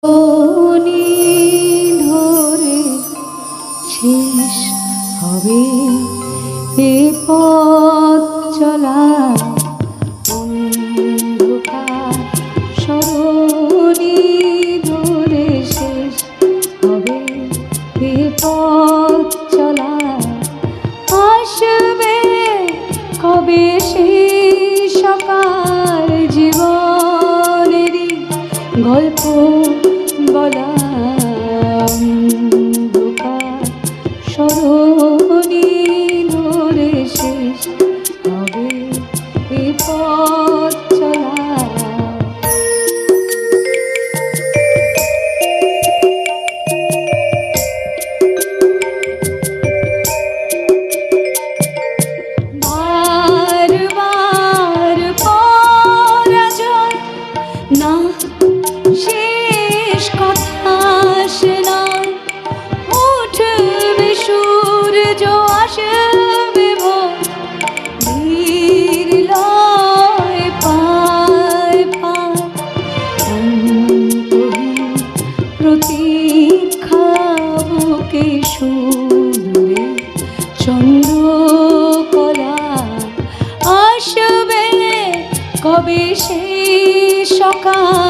বনি ধরে শেষ হবে এ পথ চলা, অন্ধকার সরণি ধরে শেষ হবে এ পথ চলা। আসবে কবে সেই সকাল, জীবনেরই গল্প বলা, অন্ধকার সরণি ধরে শেষ হবে এ পথ চলা। বারবার পরাজয় না, শেষ কথা সে নয়। উঠবে সূর্য, আসবে ভোর, ধীর লয় পায় পায়। অন্তহীন প্রতীক্ষা বুকে সুদূরে চন্দ্রকলা। আসবে কবে সেই সকাল,